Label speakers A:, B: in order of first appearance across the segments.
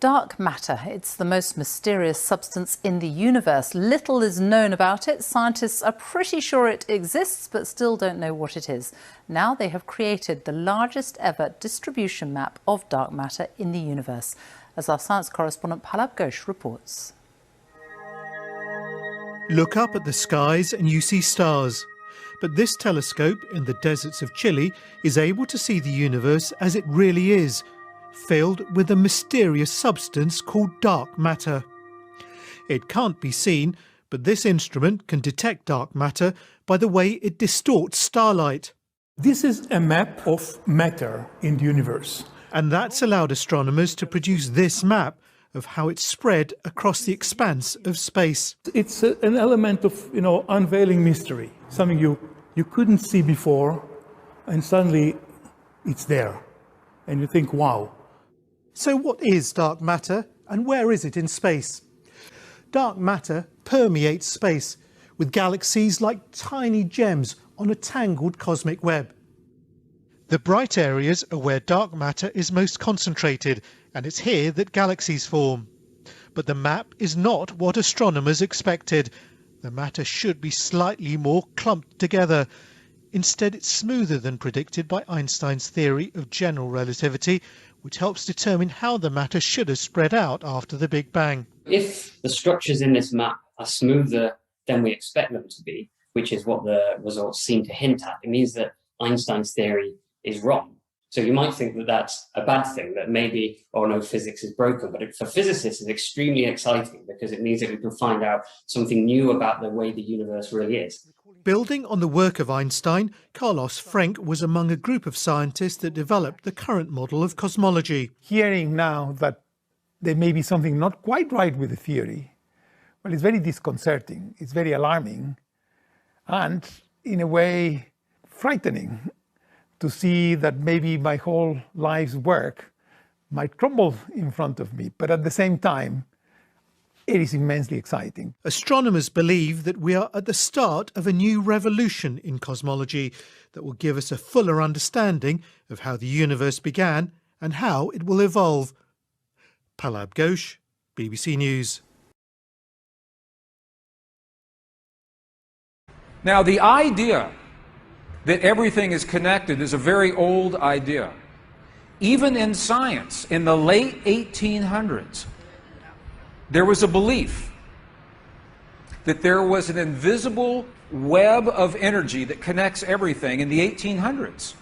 A: Dark matter. It's the most mysterious substance in the universe. Little is known about it. Scientists are pretty sure it exists, but still don't know what it is. Now they have created the largest ever distribution map of dark matter in the universe, as our science correspondent Palab Ghosh reports.
B: Look up at the skies and you see stars. But this telescope in the deserts of Chile is able to see the universe as it really is, filled with a mysterious substance called dark matter. It can't be seen, but this instrument can detect dark matter by the way it distorts starlight.
C: This is a map of matter in the universe.
B: And that's allowed astronomers to produce this map of how it's spread across the expanse of space.
C: It's an element of, unveiling mystery, something you couldn't see before, and suddenly it's there. And you think, wow.
B: So what is dark matter and where is it in space? Dark matter permeates space, with galaxies like tiny gems on a tangled cosmic web. The bright areas are where dark matter is most concentrated, and it's here that galaxies form. But the map is not what astronomers expected. The matter should be slightly more clumped together. Instead, it's smoother than predicted by Einstein's theory of general relativity, which helps determine how the matter should have spread out after the Big Bang.
D: If the structures in this map are smoother than we expect them to be, which is what the results seem to hint at, it means that Einstein's theory is wrong. So you might think that that's a bad thing, that maybe, oh no, physics is broken. But for physicists, it's extremely exciting because it means that we can find out something new about the way the universe really is.
B: Building on the work of Einstein, Carlos Frenk was among a group of scientists that developed the current model of cosmology.
C: Hearing now that there may be something not quite right with the theory, well, it's very disconcerting, it's very alarming, and in a way frightening to see that maybe my whole life's work might crumble in front of me. But at the same time, it is immensely exciting.
B: Astronomers believe that we are at the start of a new revolution in cosmology that will give us a fuller understanding of how the universe began and how it will evolve. Palab Ghosh, BBC News.
E: Now, the idea that everything is connected is a very old idea. Even in science, in the late 1800s, there was a belief that there was an invisible web of energy that connects everything in the 1800s.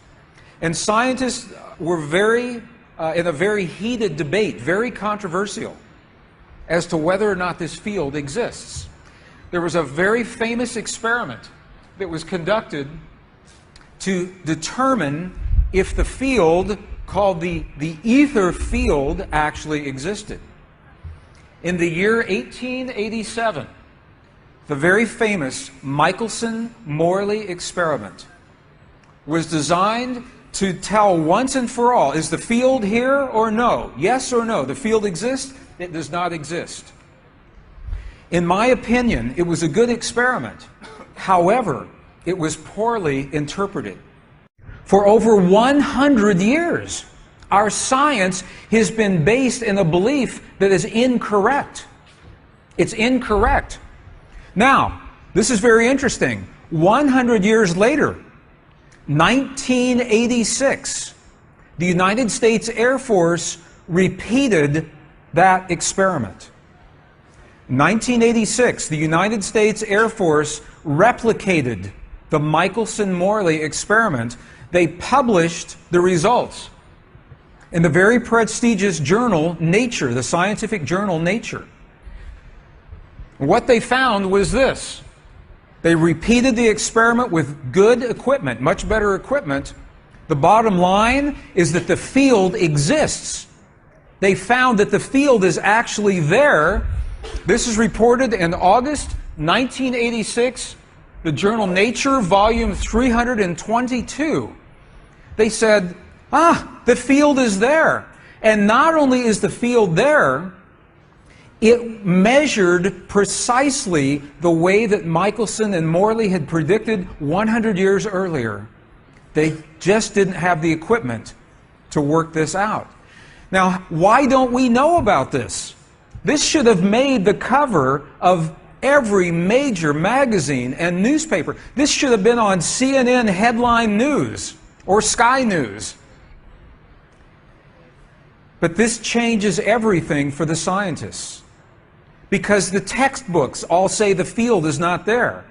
E: And scientists were in a very heated debate, very controversial, as to whether or not this field exists. There was a very famous experiment that was conducted to determine if the field called the ether field actually existed. In the year 1887, the very famous Michelson-Morley experiment was designed to tell once and for all, is the field here or no? Yes or no? The field exists? It does not exist. In my opinion, it was a good experiment. However, it was poorly interpreted. For over 100 years, our science has been based in a belief that is incorrect. It's incorrect. Now, this is very interesting. 100 years later, 1986, the United States Air Force repeated that experiment. 1986, the United States Air Force replicated the Michelson-Morley experiment. They published the results in the very prestigious journal Nature, the scientific journal Nature. What they found was this. They repeated the experiment with good equipment, much better equipment. The bottom line is that the field exists. They found that the field is actually there. This is reported in August 1986, the journal Nature, volume 322. They said, the field is there. And not only is the field there, it measured precisely the way that Michelson and Morley had predicted 100 years earlier. They just didn't have the equipment to work this out. Now, why don't we know about this? This should have made the cover of every major magazine and newspaper. This should have been on CNN headline news or Sky News. But this changes everything for the scientists, because the textbooks all say the field is not there.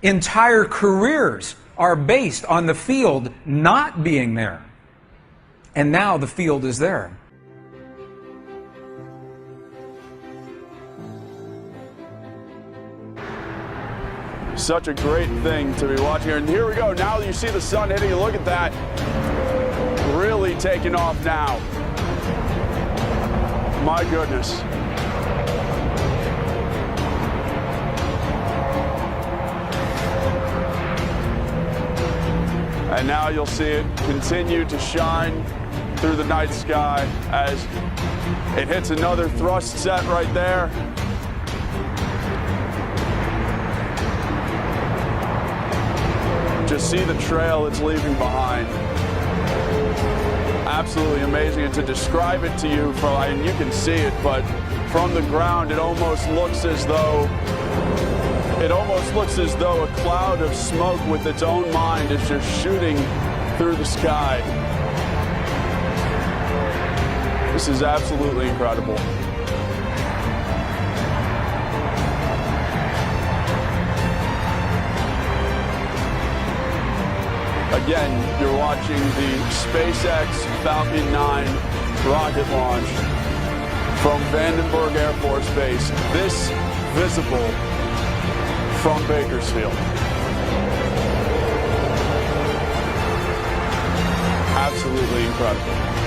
E: Entire careers are based on the field not being there. And now the field is there.
F: Such a great thing to be watching here. And here we go. Now you see the sun hitting. Look at that. Really taking off now. My goodness. And now you'll see it continue to shine through the night sky as it hits another thrust set right there. Just see the trail it's leaving behind. Absolutely amazing. And to describe it to you, and you can see it, but from the ground, it almost looks as though a cloud of smoke with its own mind is just shooting through the sky. This is absolutely incredible. Again, you're watching the SpaceX Falcon 9 rocket launch from Vandenberg Air Force Base. This visible from Bakersfield. Absolutely incredible.